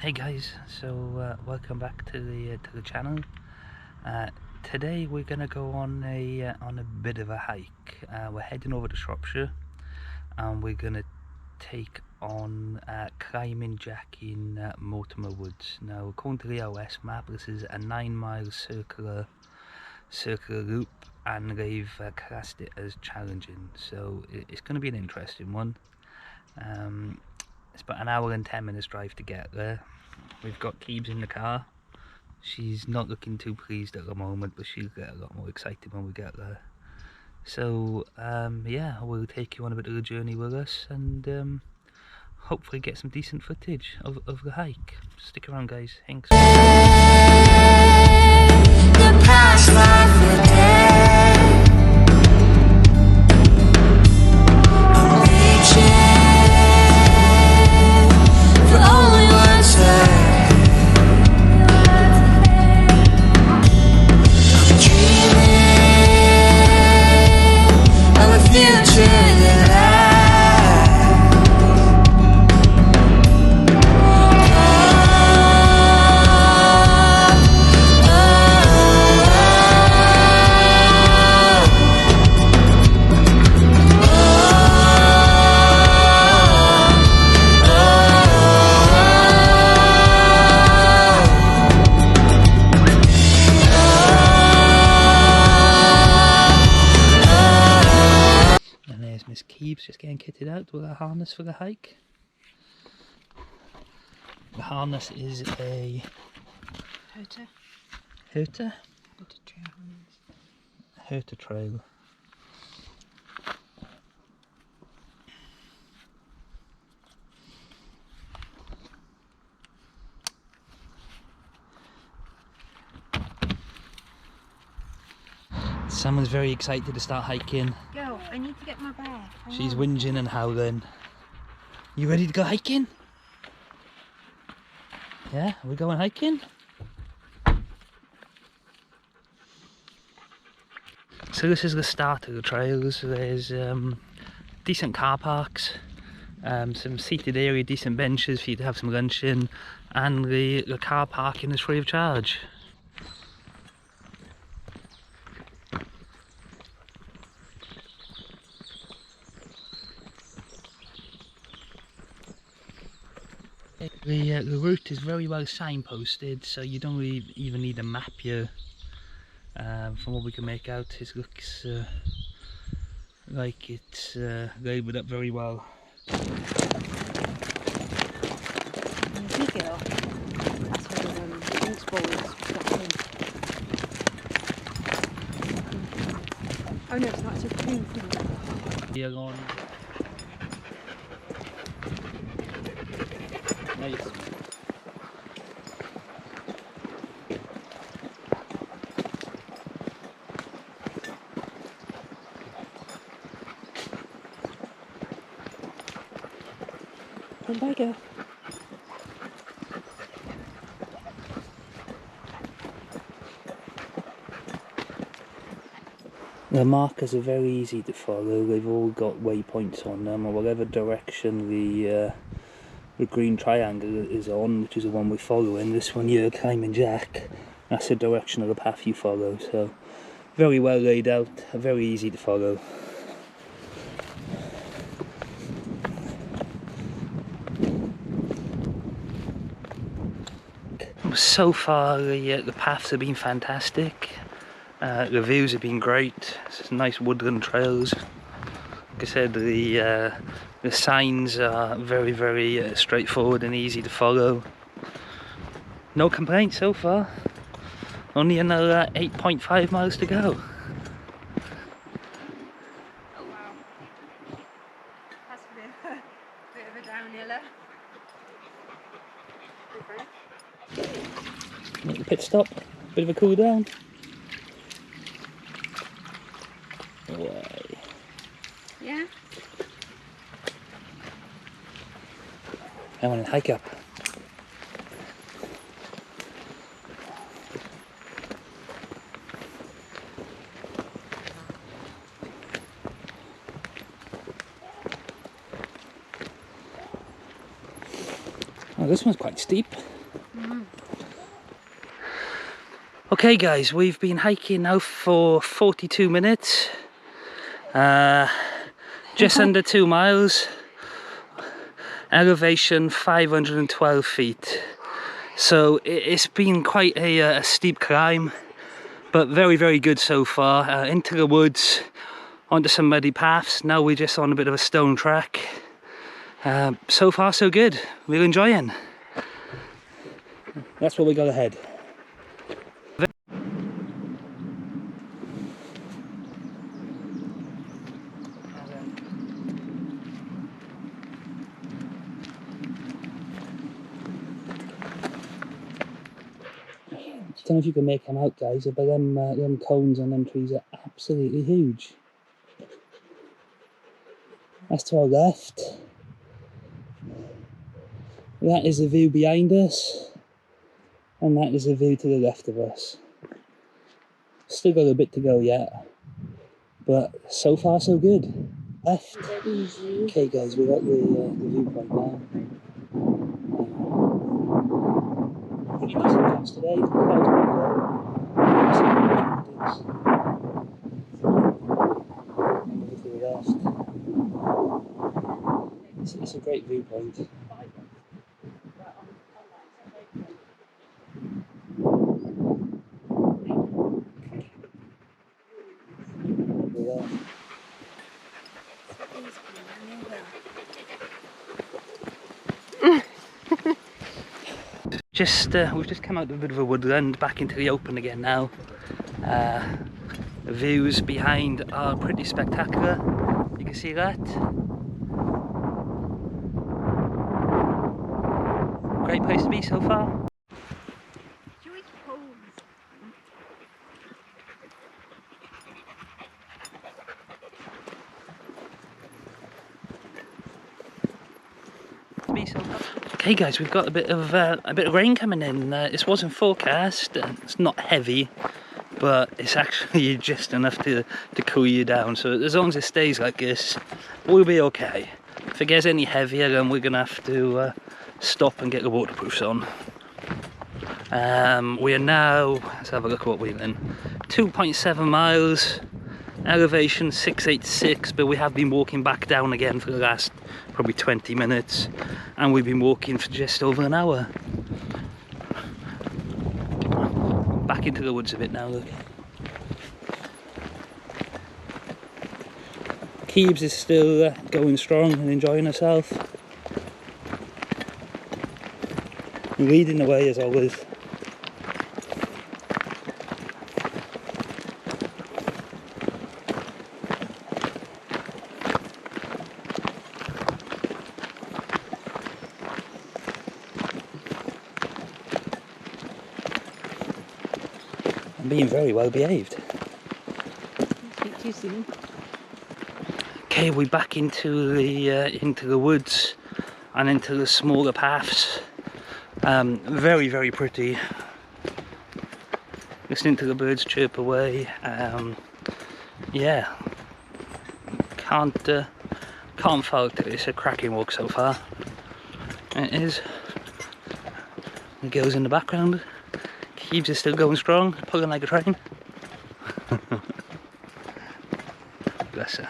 Hey guys, so welcome back to the channel. Today we're gonna go on a bit of a hike. We're heading over to Shropshire, and we're gonna take on climbing Jack in Mortimer Woods. Now, according to the OS map, this is a 9-mile circular loop, and they've classed it as challenging. So it's going to be an interesting one. It's about an hour and 10 minutes drive to get there. We've got Keebs in the car. She's not looking too pleased at the moment, but she'll get a lot more excited when we get there. So yeah, we'll take you on a bit of a journey with us, and hopefully get some decent footage of the hike. Stick around guys, thanks. Miss Keebs just getting kitted out with a harness for the hike. The harness is a Herter trail. Someone's very excited to start hiking. Go, I need to get my bag. She's whinging and howling. You ready to go hiking? Yeah, are we going hiking? So this is the start of the trails. There's decent car parks, some seated area, decent benches for you to have some lunch in, and the car parking is free of charge. The route is very well signposted, so you don't really even need a map here. From what we can make out, it looks like it's labelled up very well. That's where the drinks bowl is stuck in. Oh no, it's not, it's a green thing. Here on. Nice. Come back here. The markers are very easy to follow. They've all got waypoints on them, or whatever direction the green triangle is on, which is the one we're following. This one here, climbing Jack, that's the direction of the path you follow. So very well laid out, very easy to follow. So far the paths have been fantastic. The views have been great. It's nice woodland trails. Like I said, the signs are very straightforward and easy to follow. No complaints so far. Only another 8.5 miles to go. Oh wow. That's a bit of a downhiller. Little pit stop, bit of a cool down. Away. Yeah? I want to hike up. Oh, this one's quite steep. Mm. Okay guys, we've been hiking now for 42 minutes. Just under 2 miles. Elevation 512 feet. So it's been quite a steep climb, but very, very good so far. Into the woods, onto some muddy paths. Now we're just on a bit of a stone track. So far so good, we're enjoying. That's what we got ahead. I don't know if you can make them out, guys, but them cones on them trees are absolutely huge. That's to our left. That is the view behind us, and that is the view to the left of us. Still got a bit to go yet, but so far so good. Left. Okay guys, we're at the viewpoint now. Pretty nice and fast today. The clouds are pretty low. To the left. It's a great viewpoint. We've just come out of a bit of a woodland, back into the open again now. The views behind are pretty spectacular. You can see that. Great place to be so far. Okay guys, we've got a bit of rain coming in. This wasn't forecast. It's not heavy, but it's actually just enough to cool you down. So as long as it stays like this, we'll be okay. If it gets any heavier, then we're gonna have to stop and get the waterproofs on. We are now, let's have a look at what we're in. 2.7 miles, elevation 686, but we have been walking back down again for the last probably 20 minutes, and we've been walking for just over an hour. Back into the woods a bit now, look. Keebs is still going strong and enjoying herself. Leading the way as always. I'm being very well behaved. Speak to you soon. Okay, we're back into the woods and into the smaller paths. Very, very pretty. Listening to the birds chirp away. Yeah, can't fault it. It's a cracking walk so far. It is. The girls in the background. Keebs is still going strong, pulling like a train. Bless her.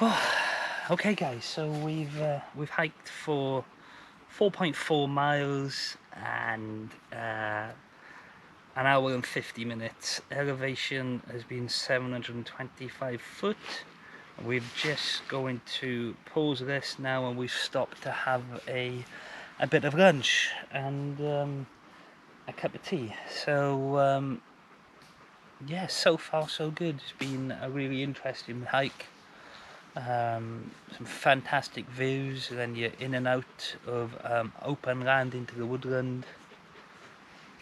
Oh, okay guys, so we've hiked for 4.4 miles and an hour and 50 minutes. Elevation has been 725 foot. We're just going to pause this now, and we've stopped to have a bit of lunch and a cup of tea. So yeah, so far so good. It's been a really interesting hike. Some fantastic views, and then you're in and out of open land into the woodland.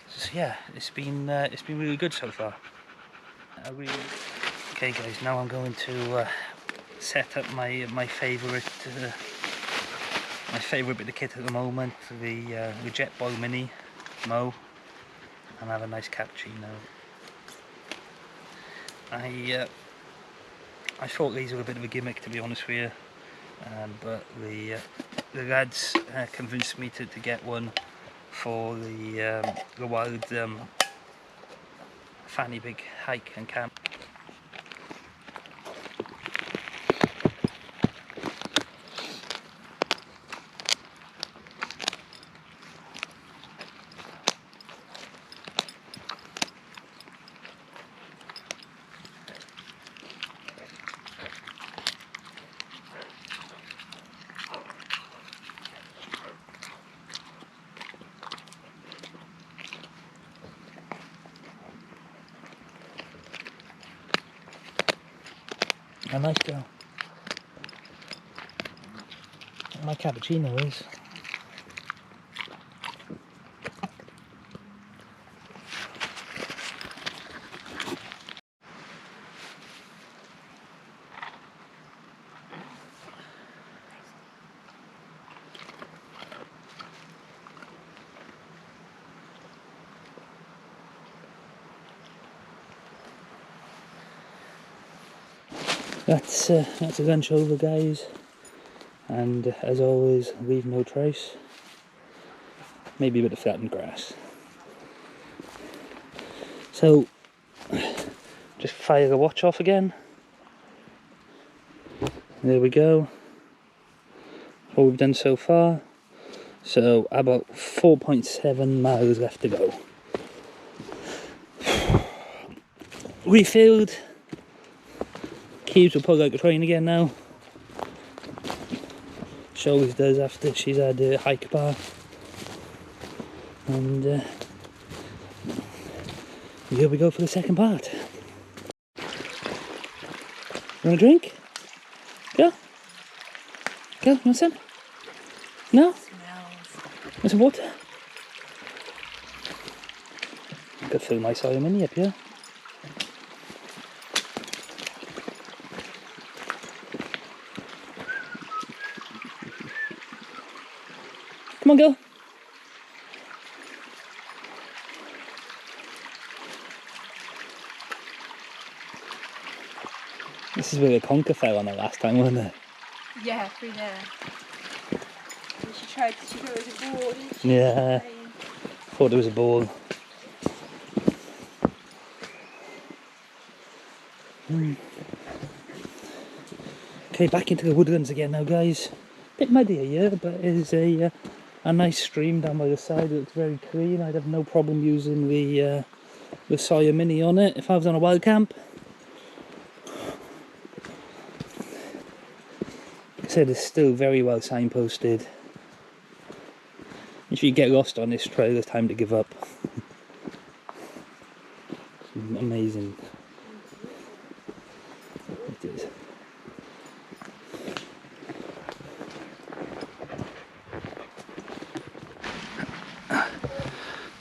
So yeah, it's been really good so far. Okay guys, now I'm going to set up my favourite bit of kit at the moment, the Jet Boy Mini Mo, and have a nice cappuccino. I thought these were a bit of a gimmick, to be honest with you, but the lads convinced me to get one for the wild fanny big hike and camp. A nice girl. My cappuccino is. That's a lunch over, guys, and as always, leave no trace. Maybe a bit of flattened grass. So just fire the watch off again. There we go. What we've done so far. So about 4.7 miles left to go. Refilled. Keeps will pull like a train again now. She always does after she's had a hike bar. And here we go for the second part. You want a drink? Go. Go, you want some? No? Want some water? I could fill my soy mini up here. Come on, girl. This is where the conker fell on it last time, wasn't it? Yeah, through there. And she thought it was a ball, didn't she? Yeah. Thought it was a ball. Okay, back into the woodlands again now, guys. Bit muddy here, but there's a nice stream down by the side. It looks very clean. I'd have no problem using the Sawyer Mini on it if I was on a wild camp. Like I said, it's still very well signposted. If you get lost on this trail, it's time to give up. Amazing. It is.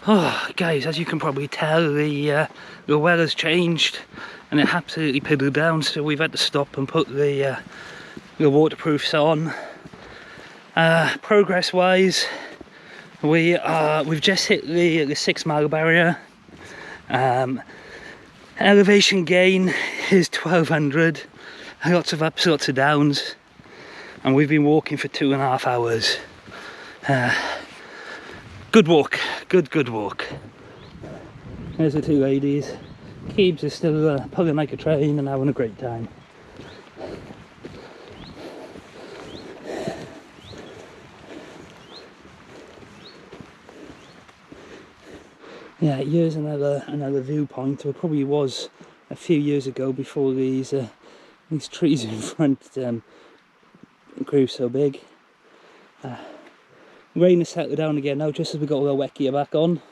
Oh, guys, as you can probably tell, the weather's changed and it absolutely piddled down, so we've had to stop and put the waterproofs on. Progress-wise, we've just hit the 6 mile barrier. Elevation gain is 1200. Lots of ups, lots of downs, and we've been walking for 2.5 hours. Good walk, good walk. There's the two ladies. Keebs is still pulling like a train and having a great time. Yeah, here's another viewpoint. It probably was a few years ago before these These trees in front grew so big. Rain has settled down again now, just as we got all our wet gear back on.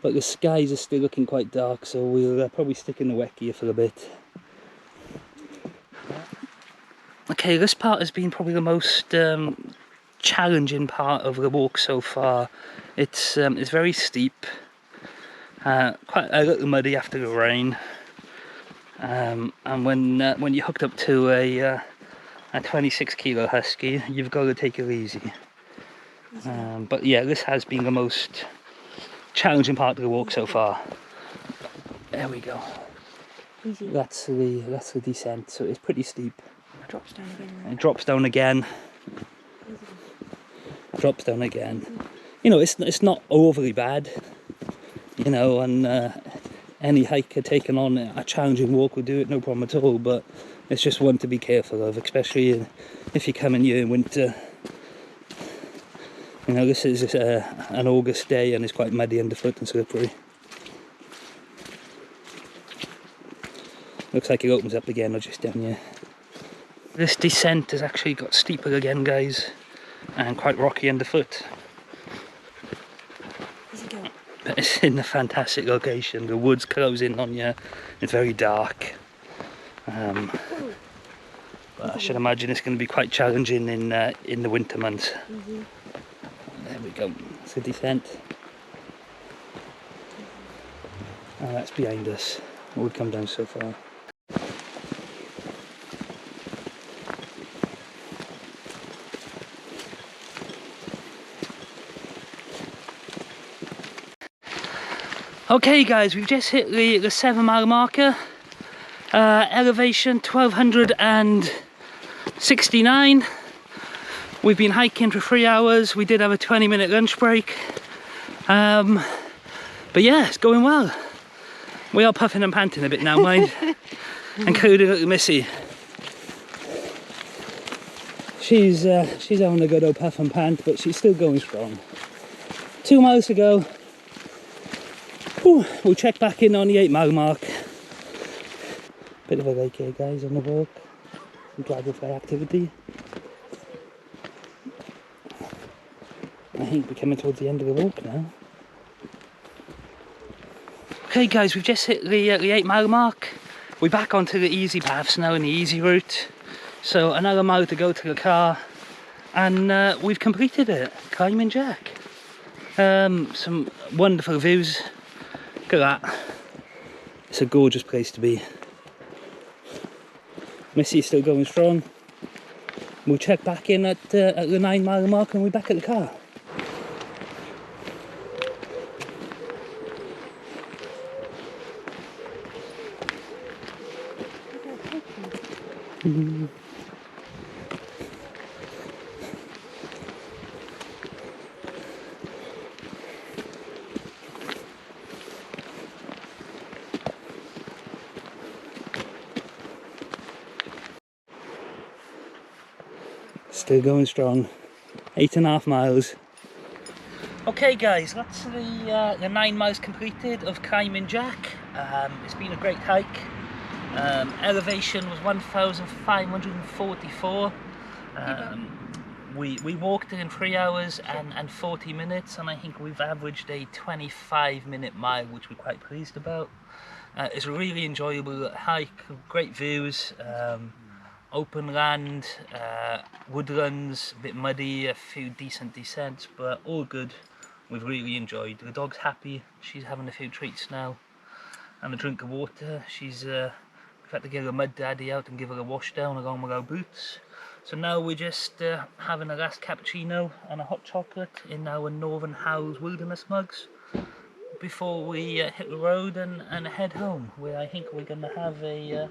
But the skies are still looking quite dark, so we'll probably stick in the wet gear for a bit. Okay, this part has been probably the most challenging part of the walk so far. It's very steep, quite a little muddy after the rain, and when you're hooked up to a 26 kilo Husky, you've got to take it easy. But yeah, this has been the most challenging part of the walk so far. There we go. Easy. That's the descent, so it's pretty steep. It drops down again. It drops down again. Easy. Drops down again. You know, it's not overly bad. You know, and any hiker taking on a challenging walk will do it, no problem at all. But it's just one to be careful of, especially if you're coming here in winter. You know, this is an August day and it's quite muddy underfoot and slippery. Looks like it opens up again or just down here. This descent has actually got steeper again, guys, and quite rocky underfoot. But it's in a fantastic location. The woods close in on you. It's very dark. But I should imagine it's going to be quite challenging in the winter months. There we go. It's a descent. And that's behind us. We've come down so far. Okay guys, we've just hit the 7 mile marker, elevation 1269. We've been hiking for 3 hours. We did have a 20-minute lunch break, but yeah, it's going well. We are puffing and panting a bit now, mind, including little Missy. She's having a good old puff and pant, but she's still going strong. 2 miles to go. Ooh, we'll check back in on the 8 mile mark. Bit of a lake here, guys, on the walk. Some dragonfly activity. I think we're coming towards the end of the walk now. Okay guys, we've just hit the 8 mile mark. We're back onto the easy paths now, in the easy route. So another mile to go to the car. And we've completed it. Climbing Jack. Some wonderful views. Look at that. It's a gorgeous place to be. Missy's still going strong. We'll check back in at the 9 mile mark and we're back at the car. Still going strong. 8.5 miles. Okay guys, that's the 9 miles completed of Climbing Jack. It's been a great hike. Elevation was 1,544. We walked it in 3 hours and 40 minutes, and I think we've averaged a 25-minute mile, which we're quite pleased about. It's a really enjoyable hike, great views. Open land, woodlands, a bit muddy, a few decent descents, but all good. We've really enjoyed. The dog's happy, she's having a few treats now and a drink of water. We've had to get her mud daddy out and give her a wash down along with our boots. So now we're just having a last cappuccino and a hot chocolate in our Northern Howls Wilderness mugs before we hit the road and head home, where I think we're going to have a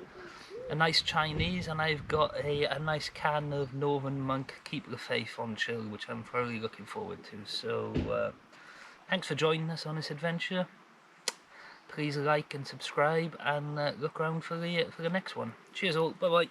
nice Chinese, and I've got a nice can of Northern Monk Keep the Faith on chill, which I'm thoroughly looking forward to. So thanks for joining us on this adventure. Please like and subscribe, and look around for the next one. Cheers all, bye bye.